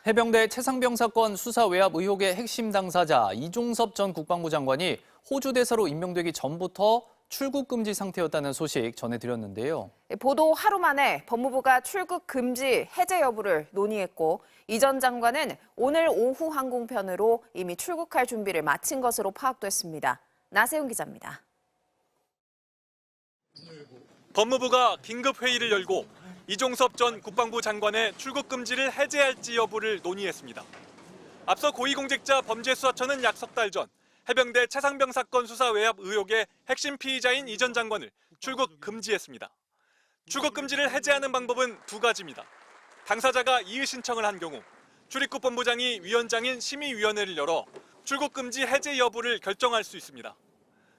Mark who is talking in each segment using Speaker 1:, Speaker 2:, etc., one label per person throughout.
Speaker 1: 해병대 최상병 사건 수사 외압 의혹의 핵심 당사자 이종섭 전 국방부 장관이 호주 대사로 임명되기 전부터 출국 금지 상태였다는 소식 전해드렸는데요.
Speaker 2: 보도 하루 만에 법무부가 출국 금지 해제 여부를 논의했고 이 전 장관은 오늘 오후 항공편으로 이미 출국할 준비를 마친 것으로 파악됐습니다. 나세훈 기자입니다.
Speaker 3: 법무부가 긴급 회의를 열고 이종섭 전 국방부 장관의 출국 금지를 해제할지 여부를 논의했습니다. 앞서 고위공직자 범죄수사처는 약 석 달 전 해병대 최상병 사건 수사 외압 의혹의 핵심 피의자인 이 전 장관을 출국 금지했습니다. 출국 금지를 해제하는 방법은 두 가지입니다. 당사자가 이의 신청을 한 경우 출입국 본부장이 위원장인 심의위원회를 열어 출국 금지 해제 여부를 결정할 수 있습니다.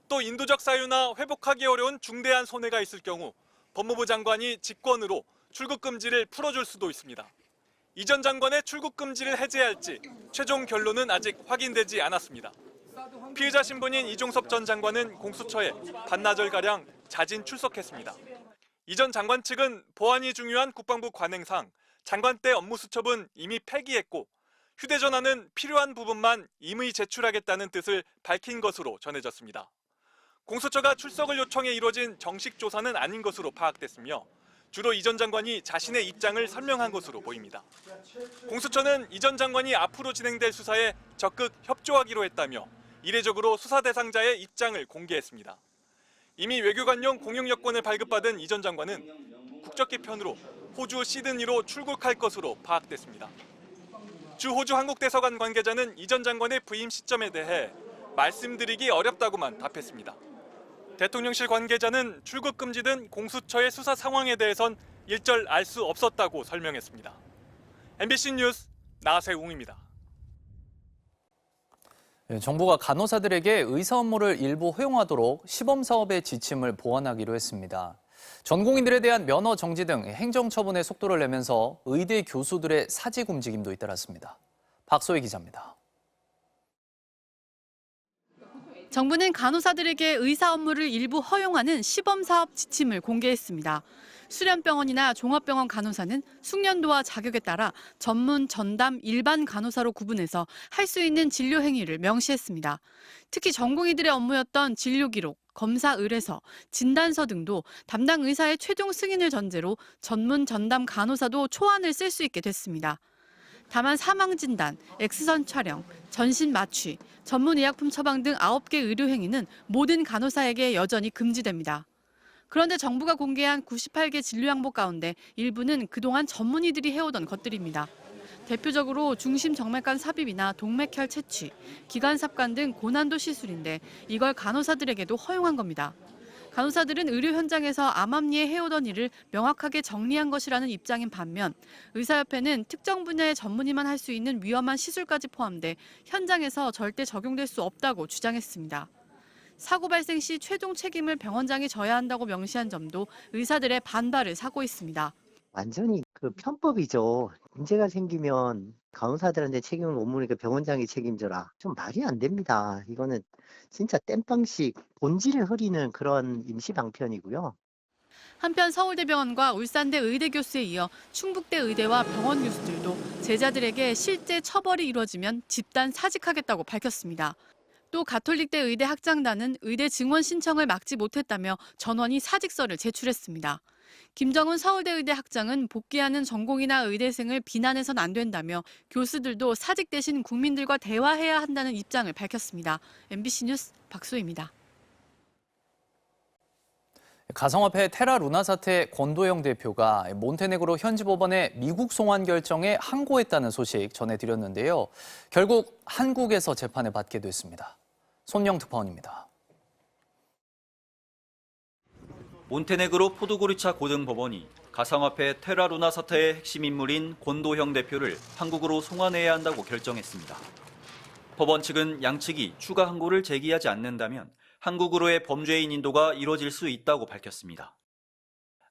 Speaker 3: 또 인도적 사유나 회복하기 어려운 중대한 손해가 있을 경우 법무부 장관이 직권으로 출국 금지를 풀어줄 수도 있습니다. 이 전 장관의 출국 금지를 해제할지 최종 결론은 아직 확인되지 않았습니다. 피의자 신분인 이종섭 전 장관은 공수처에 반나절가량 자진 출석했습니다. 이 전 장관 측은 보안이 중요한 국방부 관행상 장관 때 업무 수첩은 이미 폐기했고 휴대전화는 필요한 부분만 임의 제출하겠다는 뜻을 밝힌 것으로 전해졌습니다. 공수처가 출석을 요청해 이뤄진 정식 조사는 아닌 것으로 파악됐으며 주로 이 전 장관이 자신의 입장을 설명한 것으로 보입니다. 공수처는 이 전 장관이 앞으로 진행될 수사에 적극 협조하기로 했다며 이례적으로 수사 대상자의 입장을 공개했습니다. 이미 외교관용 공용 여권을 발급받은 이 전 장관은 국적기 편으로 호주 시드니로 출국할 것으로 파악됐습니다. 주 호주 한국대사관 관계자는 이 전 장관의 부임 시점에 대해 말씀드리기 어렵다고만 답했습니다. 대통령실 관계자는 출국 금지든 공수처의 수사 상황에 대해선 일절 알 수 없었다고 설명했습니다. MBC 뉴스 나세웅입니다.
Speaker 1: 정부가 간호사들에게 의사 업무를 일부 허용하도록 시범 사업의 지침을 보완하기로 했습니다. 전공인들에 대한 면허 정지 등 행정처분에 속도를 내면서 의대 교수들의 사직 움직임도 잇따랐습니다. 박소희 기자입니다.
Speaker 4: 정부는 간호사들에게 의사 업무를 일부 허용하는 시범사업 지침을 공개했습니다. 수련병원이나 종합병원 간호사는 숙련도와 자격에 따라 전문, 전담, 일반 간호사로 구분해서 할 수 있는 진료 행위를 명시했습니다. 특히 전공의들의 업무였던 진료기록, 검사 의뢰서, 진단서 등도 담당 의사의 최종 승인을 전제로 전문, 전담 간호사도 초안을 쓸 수 있게 됐습니다. 다만 사망진단, X선 촬영, 전신 마취, 전문의약품 처방 등 9개 의료 행위는 모든 간호사에게 여전히 금지됩니다. 그런데 정부가 공개한 98개 진료 항목 가운데 일부는 그동안 전문의들이 해오던 것들입니다. 대표적으로 중심 정맥관 삽입이나 동맥혈 채취, 기관 삽관 등 고난도 시술인데 이걸 간호사들에게도 허용한 겁니다. 간호사들은 의료 현장에서 암암리에 해오던 일을 명확하게 정리한 것이라는 입장인 반면 의사협회는 특정 분야의 전문의만 할 수 있는 위험한 시술까지 포함돼 현장에서 절대 적용될 수 없다고 주장했습니다. 사고 발생 시 최종 책임을 병원장이 져야 한다고 명시한 점도 의사들의 반발을 사고 있습니다.
Speaker 5: 완전히 편법이죠. 문제가 생기면 간호사들한테 책임을 못 물으니까 병원장이 책임져라. 좀 말이 안 됩니다. 이거는 진짜 땜빵식 본질을 흐리는 그런 임시 방편이고요.
Speaker 4: 한편 서울대병원과 울산대 의대 교수에 이어 충북대 의대와 병원 교수들도 제자들에게 실제 처벌이 이루어지면 집단 사직하겠다고 밝혔습니다. 또 가톨릭대 의대 학장단은 의대 증원 신청을 막지 못했다며 전원이 사직서를 제출했습니다. 김정은 서울대 의대 학장은 복귀하는 전공이나 의대생을 비난해선 안 된다며 교수들도 사직 대신 국민들과 대화해야 한다는 입장을 밝혔습니다. MBC 뉴스 박소희입니다.
Speaker 1: 가상화폐 테라 루나 사태 권도영 대표가 몬테네그로 현지 법원에 미국 송환 결정에 항고했다는 소식 전해드렸는데요. 결국 한국에서 재판을 받게 됐습니다. 손영 특파원입니다.
Speaker 6: 몬테네그로 포도고리차 고등법원이 가상화폐 테라 루나 사태의 핵심 인물인 권도형 대표를 한국으로 송환해야 한다고 결정했습니다. 법원 측은 양측이 추가 항고를 제기하지 않는다면 한국으로의 범죄인 인도가 이뤄질 수 있다고 밝혔습니다.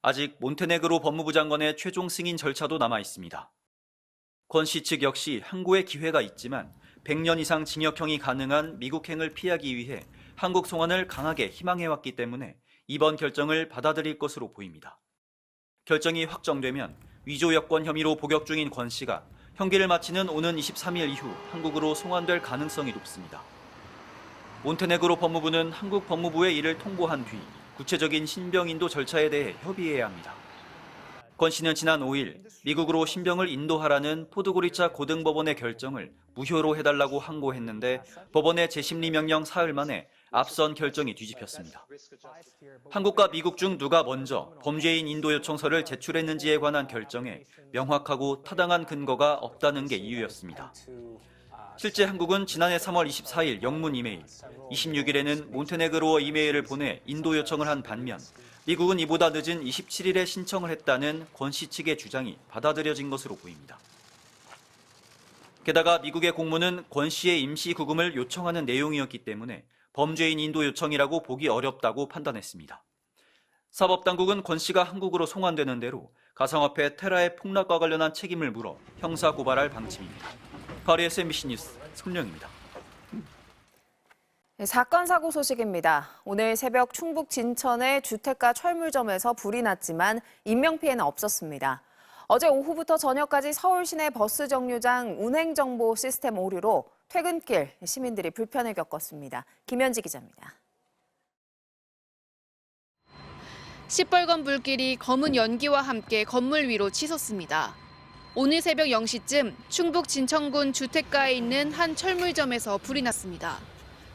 Speaker 6: 아직 몬테네그로 법무부 장관의 최종 승인 절차도 남아 있습니다. 권 씨 측 역시 항고의 기회가 있지만 100년 이상 징역형이 가능한 미국행을 피하기 위해 한국 송환을 강하게 희망해왔기 때문에 이번 결정을 받아들일 것으로 보입니다. 결정이 확정되면 위조 여권 혐의로 복역 중인 권 씨가 형기를 마치는 오는 23일 이후 한국으로 송환될 가능성이 높습니다. 몬테네그로 법무부는 한국 법무부에 이를 통보한 뒤 구체적인 신병 인도 절차에 대해 협의해야 합니다. 권 씨는 지난 5일 미국으로 신병을 인도하라는 포드고리차 고등법원의 결정을 무효로 해달라고 항고했는데 법원의 재심리 명령 사흘 만에 앞선 결정이 뒤집혔습니다. 한국과 미국 중 누가 먼저 범죄인 인도 요청서를 제출했는지에 관한 결정에 명확하고 타당한 근거가 없다는 게 이유였습니다. 실제 한국은 지난해 3월 24일 영문 이메일, 26일에는 몬테네그로 이메일을 보내 인도 요청을 한 반면 미국은 이보다 늦은 27일에 신청을 했다는 권 씨 측의 주장이 받아들여진 것으로 보입니다. 게다가 미국의 공문은 권 씨의 임시 구금을 요청하는 내용이었기 때문에 범죄인 인도 요청이라고 보기 어렵다고 판단했습니다. 사법당국은 권 씨가 한국으로 송환되는 대로 가상화폐 테라의 폭락과 관련한 책임을 물어 형사 고발할 방침입니다. 파리에서 MBC 뉴스 손령입니다.
Speaker 2: 사건 사고 소식입니다. 오늘 새벽 충북 진천의 주택가 철물점에서 불이 났지만 인명피해는 없었습니다. 어제 오후부터 저녁까지 서울 시내 버스 정류장 운행정보 시스템 오류로 퇴근길 시민들이 불편을 겪었습니다. 김현지 기자입니다.
Speaker 7: 시뻘건 불길이 검은 연기와 함께 건물 위로 치솟습니다. 오늘 새벽 0시쯤 충북 진천군 주택가에 있는 한 철물점에서 불이 났습니다.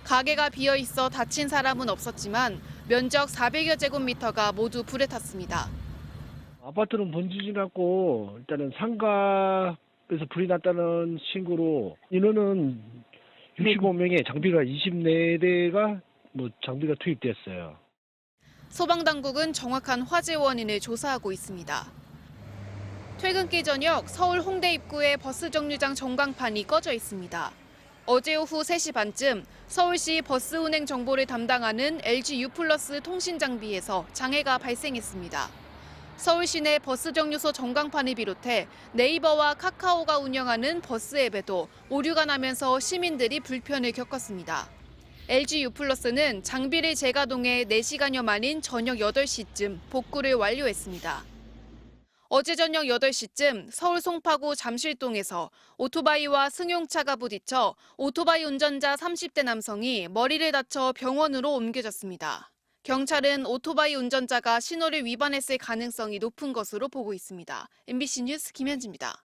Speaker 7: 가게가 비어 있어 다친 사람은 없었지만 면적 400여 제곱미터가 모두 불에 탔습니다.
Speaker 8: 아파트는 번지지 않고 일단은 상가에서 불이 났다는 신고로 인원은 65명에 장비가 24대가 장비가 투입됐어요.
Speaker 7: 소방당국은 정확한 화재 원인을 조사하고 있습니다. 퇴근길 저녁 서울 홍대 입구에 버스 정류장 전광판이 꺼져 있습니다. 어제 오후 3시 반쯤 서울시 버스 운행 정보를 담당하는 LG U+ 통신 장비에서 장애가 발생했습니다. 서울 시내 버스 정류소 전광판을 비롯해 네이버와 카카오가 운영하는 버스 앱에도 오류가 나면서 시민들이 불편을 겪었습니다. LG U+는 장비를 재가동해 4시간여 만인 저녁 8시쯤 복구를 완료했습니다. 어제 저녁 8시쯤 서울 송파구 잠실동에서 오토바이와 승용차가 부딪혀 오토바이 운전자 30대 남성이 머리를 다쳐 병원으로 옮겨졌습니다. 경찰은 오토바이 운전자가 신호를 위반했을 가능성이 높은 것으로 보고 있습니다. MBC 뉴스 김현지입니다.